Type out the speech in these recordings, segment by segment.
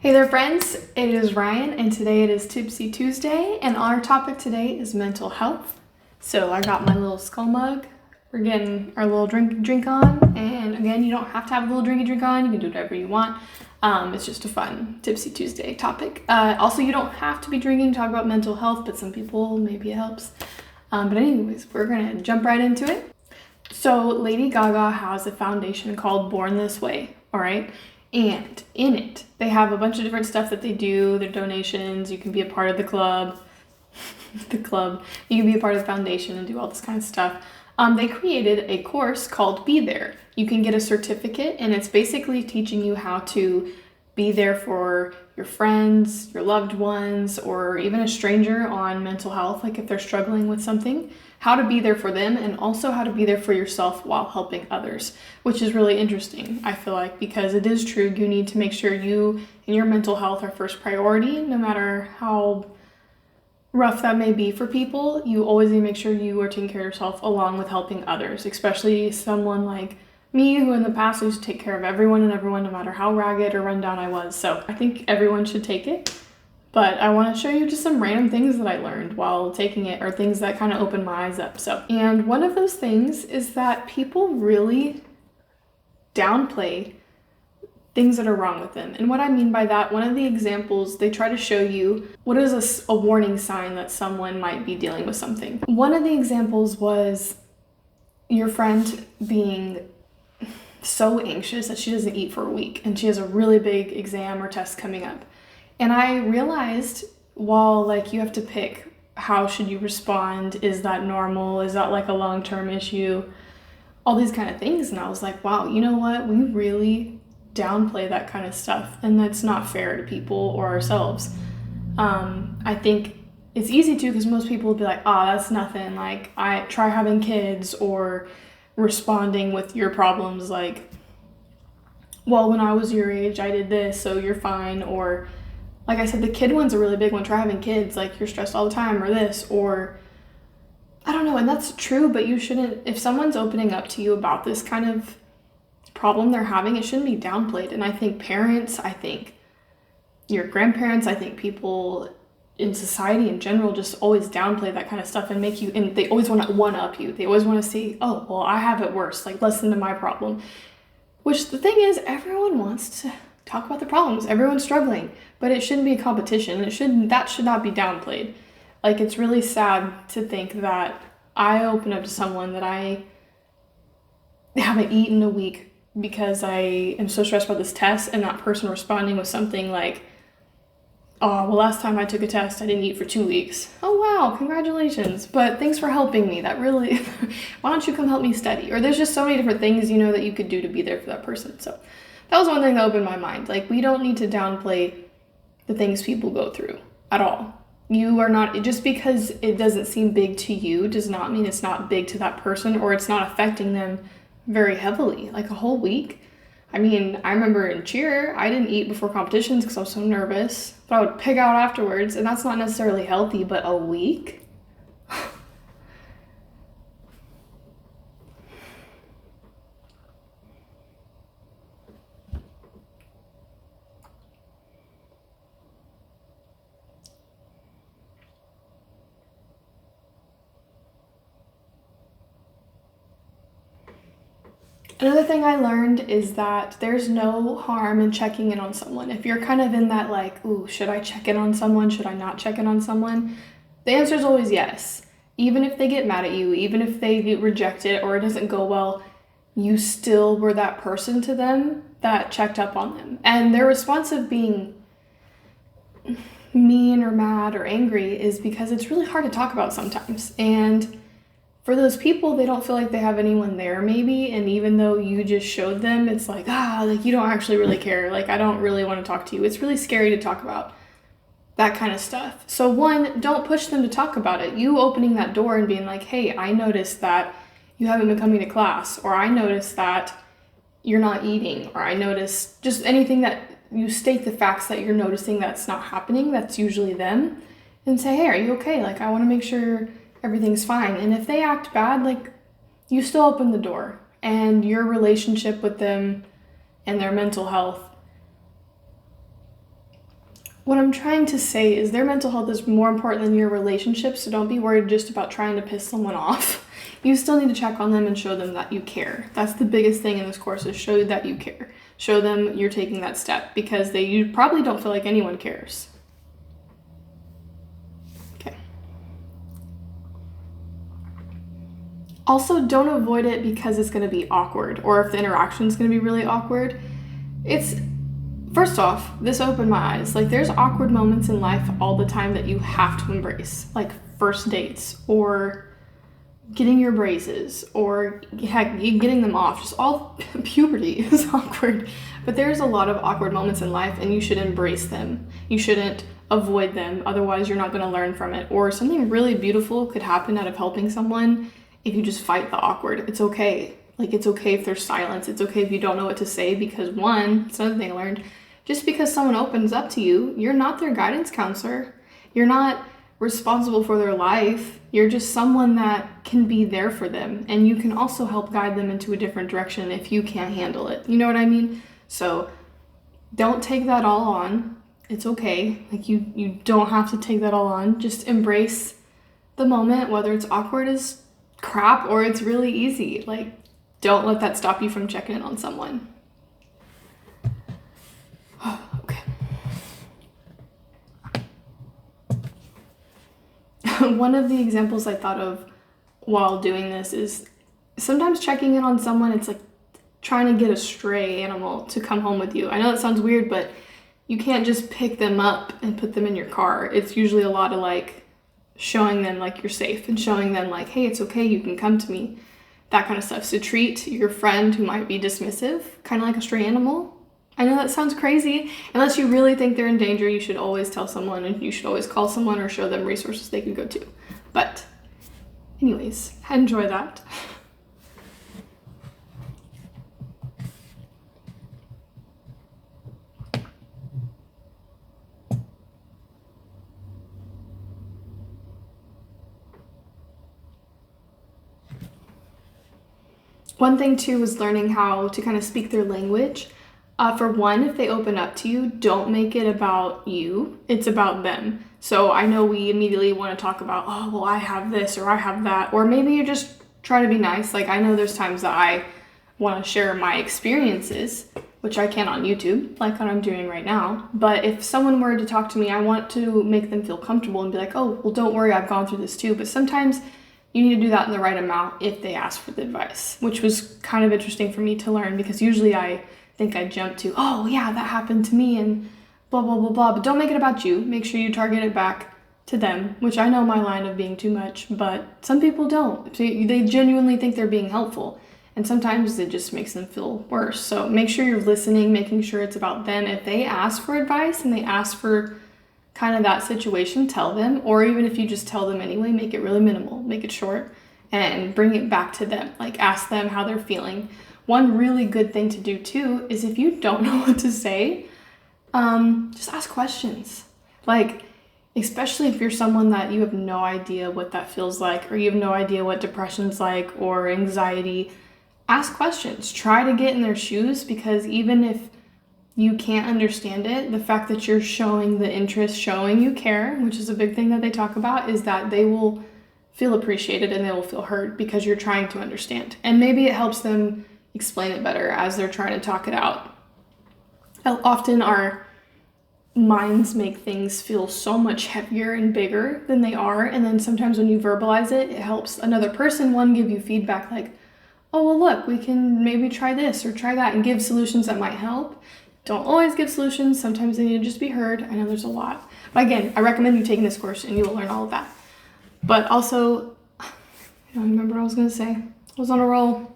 Hey there friends, it is Ryan and today it is Tipsy Tuesday and our topic today is mental health. So I got my little skull mug, we're getting our little drink on, and again, you don't have to have a little drink on, you can do whatever you want. It's just a fun Tipsy Tuesday topic. Also, you don't have to be drinking to talk about mental health, but some people, maybe it helps. But anyways, we're gonna jump right into it. So Lady Gaga has a foundation called Born This Way, all right? And in it, they have a bunch of different stuff that they do, their donations, you can be a part of the club, you can be a part of the foundation and do all this kind of stuff. They created a course called Be There. You can get a certificate and it's basically teaching you how to be there for your friends, your loved ones, or even a stranger on mental health, like if they're struggling with something, how to be there for them and also how to be there for yourself while helping others, which is really interesting, I feel like, because it is true, you need to make sure you and your mental health are first priority, no matter how rough that may be for people. You always need to make sure you are taking care of yourself along with helping others, especially someone like me, who in the past used to take care of everyone, no matter how ragged or run down I was. So I think everyone should take it. But I want to show you just some random things that I learned while taking it, or things that kind of opened my eyes up. And one of those things is that people really downplay things that are wrong with them. And what I mean by that, one of the examples, they try to show you what is a warning sign that someone might be dealing with something. One of the examples was your friend being so anxious that she doesn't eat for a week and she has a really big exam or test coming up. And I realized, while you have to pick how should you respond, is that normal, is that like a long-term issue, all these kind of things, and I was like, wow, you know what, we really downplay that kind of stuff, and that's not fair to people or ourselves. I think it's easy to, because most people will be like, that's nothing, like I try having kids, or responding with your problems like, well, when I was your age I did this, so you're fine, or like I said, the kid one's a really big one. Try having kids, like you're stressed all the time, or this, or I don't know. And that's true, but you shouldn't, if someone's opening up to you about this kind of problem they're having, it shouldn't be downplayed. And I think parents, I think your grandparents, I think people in society in general just always downplay that kind of stuff and make you, and they always want to one-up you. They always want to see, oh, well, I have it worse, like listen to my problem. Which the thing is, everyone wants to talk about the problems. Everyone's struggling, but it shouldn't be a competition. That should not be downplayed. Like, it's really sad to think that I open up to someone that I haven't eaten a week because I am so stressed about this test, and that person responding with something like, oh, well, last time I took a test, I didn't eat for 2 weeks. Oh, wow, congratulations. But thanks for helping me. That really, why don't you come help me study? Or there's just so many different things, that you could do to be there for that person. So that was one thing that opened my mind. Like, we don't need to downplay the things people go through at all. You are not, just because it doesn't seem big to you does not mean it's not big to that person, or it's not affecting them very heavily. Like a whole week. I mean, I remember in cheer, I didn't eat before competitions because I was so nervous, but I would pig out afterwards, and that's not necessarily healthy, but a week? Another thing I learned is that there's no harm in checking in on someone. If you're kind of in that like, ooh, should I check in on someone? Should I not check in on someone? The answer is always yes. Even if they get mad at you, even if they reject it or it doesn't go well, you still were that person to them that checked up on them. And their response of being mean or mad or angry is because it's really hard to talk about sometimes. And for those people, they don't feel like they have anyone there maybe, and even though you just showed them, it's like, you don't actually really care, like I don't really want to talk to you. It's really scary to talk about that kind of stuff. So one, don't push them to talk about it. You opening that door and being like, hey, I noticed that you haven't been coming to class, or I noticed that you're not eating, or I noticed just anything that you state the facts that you're noticing that's not happening, that's usually them, and say, hey, are you okay? Like, I want to make sure everything's fine. And if they act bad, like, you still open the door, and your relationship with them and their mental health what I'm trying to say is their mental health is more important than your relationship, so don't be worried just about trying to piss someone off. You still need to check on them and show them that you care. That's the biggest thing in this course, is show that you care. Show them you're taking that step, because you probably don't feel like anyone cares. Okay. Also, don't avoid it because it's going to be awkward, or if the interaction is going to be really awkward. First off, this opened my eyes. Like, there's awkward moments in life all the time that you have to embrace, like first dates, or getting your braces, or heck, getting them off. Just all puberty is awkward. But there's a lot of awkward moments in life, and you should embrace them. You shouldn't avoid them, otherwise you're not going to learn from it. Or something really beautiful could happen out of helping someone if you just fight the awkward. It's okay. Like, it's okay if there's silence. It's okay if you don't know what to say, because it's another thing I learned. Just because someone opens up to you, you're not their guidance counselor. You're not responsible for their life. You're just someone that can be there for them. And you can also help guide them into a different direction if you can't handle it. You know what I mean? So don't take that all on. It's okay. Like, you don't have to take that all on. Just embrace the moment, whether it's awkward as crap or it's really easy. Like, don't let that stop you from checking in on someone. Okay. One of the examples I thought of while doing this is sometimes checking in on someone, it's like trying to get a stray animal to come home with you. I know that sounds weird, but you can't just pick them up and put them in your car. It's usually a lot of like showing them like you're safe and showing them like, hey, it's okay, you can come to me, that kind of stuff. So treat your friend who might be dismissive kind of like a stray animal. I know that sounds crazy. Unless you really think they're in danger, you should always tell someone, and you should always call someone or show them resources they can go to. But anyways, enjoy that. One thing too was learning how to kind of speak their language. For one, if they open up to you, don't make it about you. It's about them. So I know we immediately want to talk about, oh, well, I have this or I have that. Or maybe you're just trying to be nice. Like, I know there's times that I want to share my experiences, which I can on YouTube, like what I'm doing right now. But if someone were to talk to me, I want to make them feel comfortable and be like, oh, well, don't worry, I've gone through this too. But sometimes you need to do that in the right amount if they ask for the advice, which was kind of interesting for me to learn, because usually I think I jump to, oh yeah, that happened to me and blah, blah, blah, blah. But don't make it about you. Make sure you target it back to them, which I know my line of being too much, but some people don't. They genuinely think they're being helpful, and sometimes it just makes them feel worse. So make sure you're listening, making sure it's about them. If they ask for advice and they ask for kind of that situation, tell them. Or even if you just tell them anyway, make it really minimal, make it short, and bring it back to them. Like, ask them how they're feeling. One really good thing to do too is if you don't know what to say, just ask questions. Like, especially if you're someone that you have no idea what that feels like, or you have no idea what depression's like, or anxiety, ask questions. Try to get in their shoes, because even if you can't understand it, the fact that you're showing the interest, showing you care, which is a big thing that they talk about, is that they will feel appreciated and they will feel heard because you're trying to understand. And maybe it helps them explain it better as they're trying to talk it out. Often our minds make things feel so much heavier and bigger than they are, and then sometimes when you verbalize it, it helps another person, one, give you feedback like, oh, well, look, we can maybe try this or try that, and give solutions that might help. Don't always give solutions. Sometimes they need to just be heard. I know there's a lot. But again, I recommend you taking this course and you will learn all of that. But also, I don't remember what I was going to say. I was on a roll.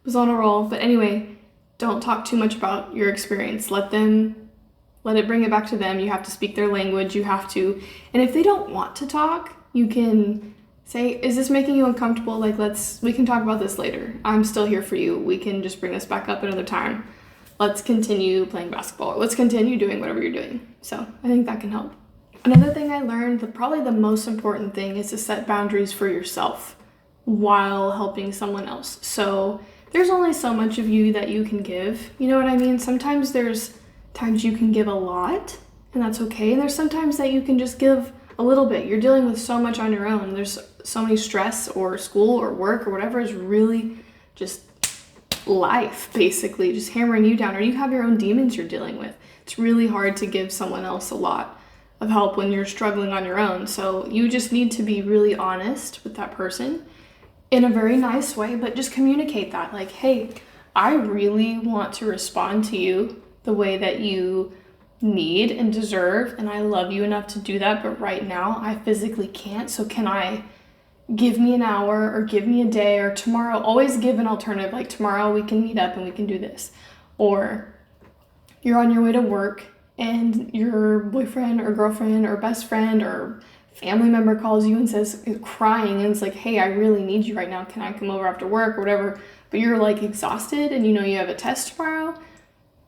But anyway, don't talk too much about your experience. Let it bring it back to them. You have to speak their language. You have to. And if they don't want to talk, you can say, is this making you uncomfortable? Like, we can talk about this later. I'm still here for you. We can just bring this back up another time. Let's continue playing basketball. Let's continue doing whatever you're doing. So I think that can help. Another thing I learned, probably the most important thing, is to set boundaries for yourself while helping someone else. So there's only so much of you that you can give. You know what I mean? Sometimes there's times you can give a lot, and that's okay. And there's sometimes that you can just give a little bit. You're dealing with so much on your own. There's so many stress or school or work or whatever is really just life, basically, just hammering you down, or you have your own demons you're dealing with. It's really hard to give someone else a lot of help when you're struggling on your own. So you just need to be really honest with that person in a very nice way, but just communicate that, like, hey, I really want to respond to you the way that you need and deserve, and I love you enough to do that, but right now I physically can't. So can I give me an hour, or give me a day, or tomorrow? Always give an alternative, like tomorrow we can meet up and we can do this. Or you're on your way to work and your boyfriend or girlfriend or best friend or family member calls you and says, crying, and it's like, hey, I really need you right now, can I come over after work or whatever, but you're like exhausted and you know you have a test tomorrow.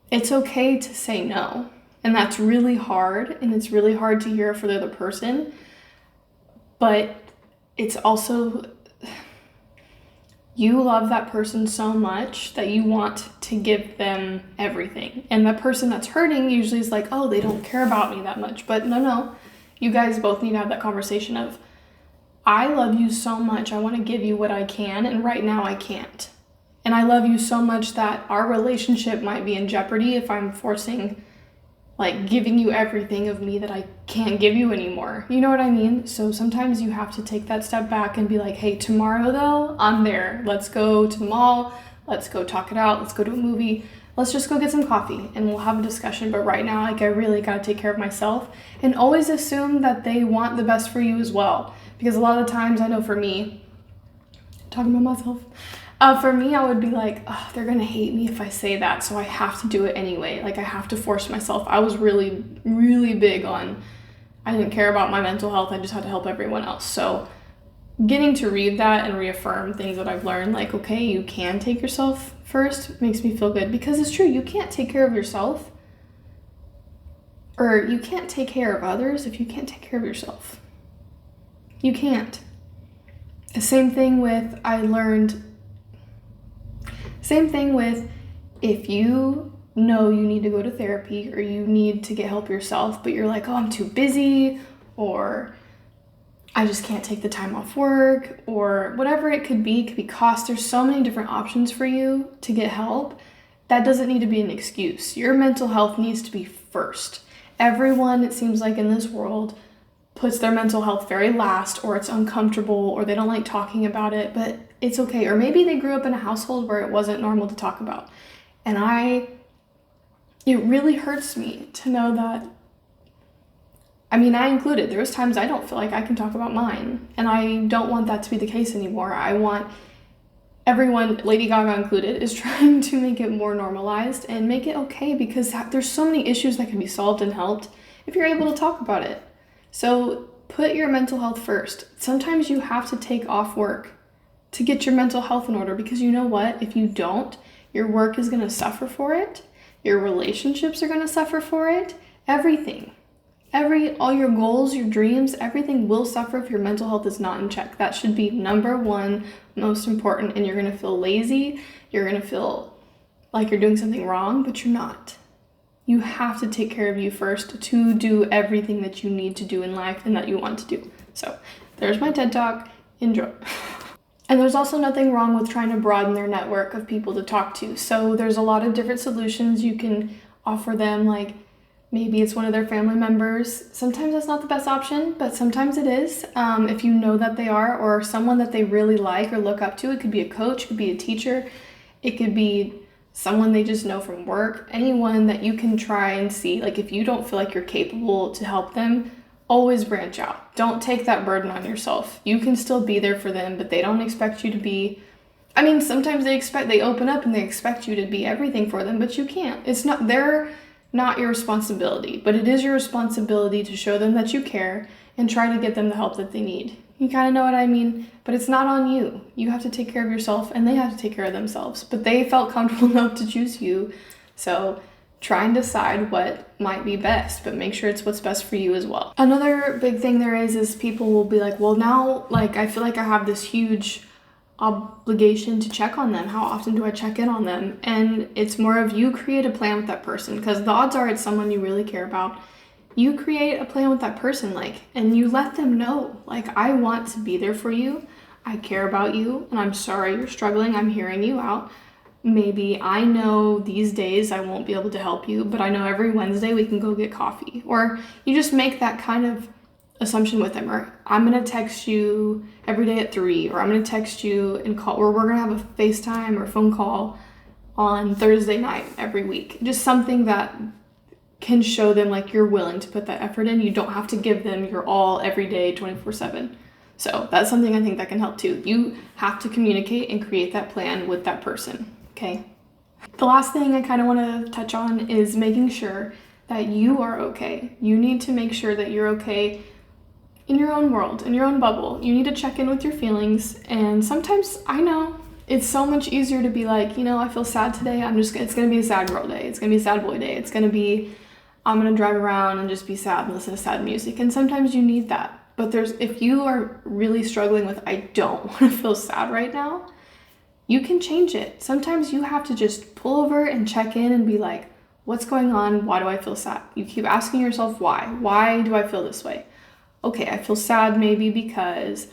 It's okay to say no. And that's really hard, and it's really hard to hear for the other person, but it's also, you love that person so much that you want to give them everything. And the person that's hurting usually is like, oh, they don't care about me that much. But no, you guys both need to have that conversation of, I love you so much, I want to give you what I can, and right now I can't. And I love you so much that our relationship might be in jeopardy if I'm forcing, like, giving you everything of me that I can't give you anymore. You know what I mean? So sometimes you have to take that step back and be like, hey, tomorrow though, I'm there. Let's go to the mall. Let's go talk it out. Let's go to a movie. Let's just go get some coffee and we'll have a discussion. But right now, like, I really got to take care of myself, and always assume that they want the best for you as well. Because a lot of the times, I know for me, talking about myself, for me, I would be like, oh, they're gonna hate me if I say that, so I have to do it anyway. Like, I have to force myself. I was really, really big on, I didn't care about my mental health, I just had to help everyone else. So getting to read that and reaffirm things that I've learned, like, okay, you can take yourself first, makes me feel good. Because it's true, you can't take care of yourself, or you can't take care of others if you can't take care of yourself. You can't. The same thing with, if you know you need to go to therapy or you need to get help yourself, but you're like, oh, I'm too busy, or I just can't take the time off work, or whatever it could be cost. There's so many different options for you to get help. That doesn't need to be an excuse. Your mental health needs to be first. Everyone, it seems like in this world, puts their mental health very last, or it's uncomfortable, or they don't like talking about it, but it's okay. Or maybe they grew up in a household where it wasn't normal to talk about. And it really hurts me to know that, I mean, I included, there was times I don't feel like I can talk about mine, and I don't want that to be the case anymore. I want everyone, Lady Gaga included, is trying to make it more normalized and make it okay, because there's so many issues that can be solved and helped if you're able to talk about it. So put your mental health first. Sometimes you have to take off work to get your mental health in order, because you know what? If you don't, your work is going to suffer for it. Your relationships are going to suffer for it. Everything. All your goals, your dreams, everything will suffer if your mental health is not in check. That should be number one, most important, and you're going to feel lazy. You're going to feel like you're doing something wrong, but you're not. You have to take care of you first to do everything that you need to do in life and that you want to do. So there's my TED Talk. Enjoy. And there's also nothing wrong with trying to broaden their network of people to talk to. So there's a lot of different solutions you can offer them, like maybe it's one of their family members. Sometimes that's not the best option, but sometimes it is. If you know that they are, or someone that they really like or look up to. It could be a coach, it could be a teacher, it could be someone they just know from work, anyone that you can try and see. Like, if you don't feel like you're capable to help them, always branch out. Don't take that burden on yourself. You can still be there for them, but they don't expect you to be, I mean, sometimes they open up and they expect you to be everything for them, but you can't. They're not your responsibility, but it is your responsibility to show them that you care and try to get them the help that they need. You kind of know what I mean? But it's not on you. You have to take care of yourself, and they have to take care of themselves. But they felt comfortable enough to choose you. So try and decide what might be best, but make sure it's what's best for you as well. Another big thing there is people will be like, well, now, like, I feel like I have this huge obligation to check on them. How often do I check in on them? And it's more of, you create a plan with that person, because the odds are it's someone you really care about. you create a plan with that person, and you let them know, I want to be there for you. I care about you, and I'm sorry you're struggling. I'm hearing you out. Maybe I know these days I won't be able to help you, but I know every Wednesday we can go get coffee. Or you just make that kind of assumption with them. Or I'm going to text you every day at 3, or I'm going to text you and call, or we're going to have a FaceTime or phone call on Thursday night every week. Just something that can show them you're willing to put that effort in. You don't have to give them your all every day 24/7. So that's something I think that can help too. You have to communicate and create that plan with that person, okay? The last thing I kind of want to touch on is making sure that you are okay. You need to make sure that you're okay in your own world, in your own bubble. You need to check in with your feelings. And sometimes, I know, it's so much easier to be I feel sad today. It's going to be a sad girl day. It's going to be a sad boy day. It's going to be, I'm going to drive around and just be sad and listen to sad music. And sometimes you need that. But if you are really struggling with, I don't want to feel sad right now, you can change it. Sometimes you have to just pull over and check in and be what's going on? Why do I feel sad? You keep asking yourself why. Why do I feel this way? Okay, I feel sad maybe because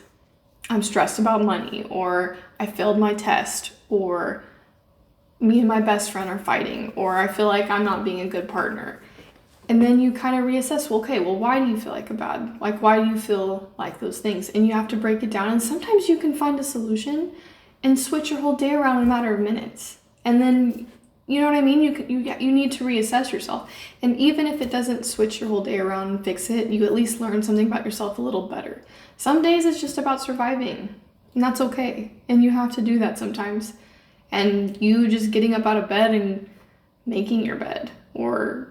I'm stressed about money, or I failed my test, or me and my best friend are fighting, or I feel like I'm not being a good partner. And then you kind of reassess, why do you feel why do you feel like those things? And you have to break it down. And sometimes you can find a solution and switch your whole day around in a matter of minutes. And then, you know what I mean? You need to reassess yourself. And even if it doesn't switch your whole day around and fix it, you at least learn something about yourself a little better. Some days it's just about surviving, and that's okay. And you have to do that sometimes. And you just getting up out of bed and making your bed, or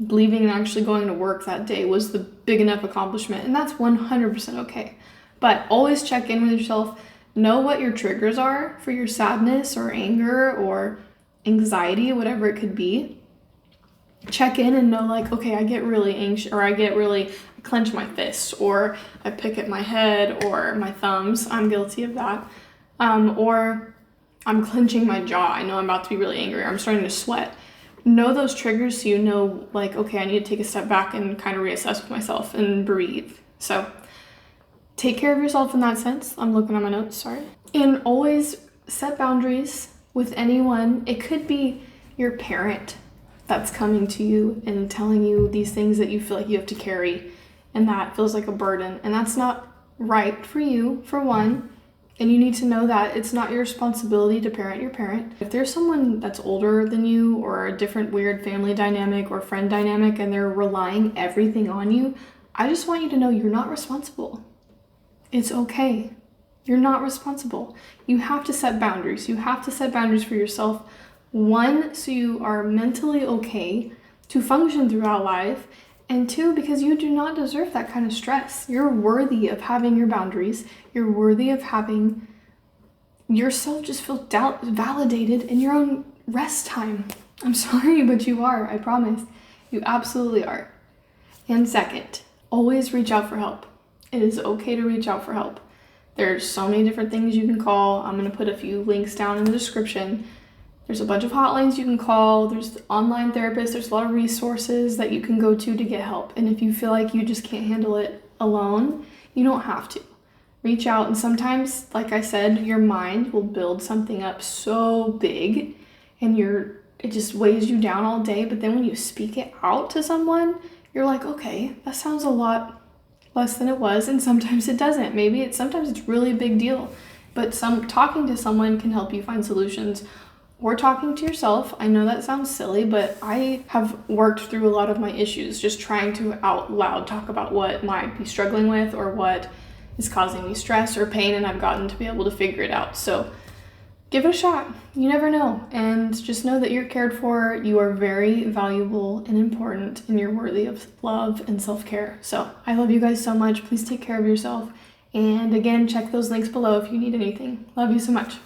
leaving and actually going to work that day was the big enough accomplishment, and that's 100% okay. But always check in with yourself. Know what your triggers are for your sadness or anger or anxiety, whatever it could be. Check in and know okay, I get really anxious, or I clench my fists, or I pick at my head or my thumbs. I'm guilty of that. Or I'm clenching my jaw. I know I'm about to be really angry, or I'm starting to sweat. Know those triggers so you know, okay, I need to take a step back and kind of reassess with myself and breathe. So take care of yourself in that sense. I'm looking at my notes, sorry. And always set boundaries with anyone. It could be your parent that's coming to you and telling you these things that you feel like you have to carry, and that feels like a burden. And that's not right for you, for one. And you need to know that it's not your responsibility to parent your parent. If there's someone that's older than you, or a different weird family dynamic or friend dynamic, and they're relying everything on you, I just want you to know you're not responsible. It's okay. You're not responsible. You have to set boundaries. You have to set boundaries for yourself. One, so you are mentally okay to function throughout life. And two, because you do not deserve that kind of stress. You're worthy of having your boundaries. You're worthy of having yourself just feel validated in your own rest time. I'm sorry, but you are, I promise. You absolutely are. And second, always reach out for help. It is okay to reach out for help. There's so many different things you can call. I'm going to put a few links down in the description. There's a bunch of hotlines you can call. There's online therapists. There's a lot of resources that you can go to get help. And if you feel like you just can't handle it alone, you don't have to. Reach out. And sometimes, like I said, your mind will build something up so big and it just weighs you down all day. But then when you speak it out to someone, you're like, okay, that sounds a lot less than it was. And sometimes it doesn't. Sometimes it's really a big deal. But talking to someone can help you find solutions. Or talking to yourself. I know that sounds silly, but I have worked through a lot of my issues just trying to out loud talk about what might be struggling with or what is causing me stress or pain, and I've gotten to be able to figure it out. So give it a shot. You never know. And just know that you're cared for. You are very valuable and important, and you're worthy of love and self-care. So I love you guys so much. Please take care of yourself. And again, check those links below if you need anything. Love you so much.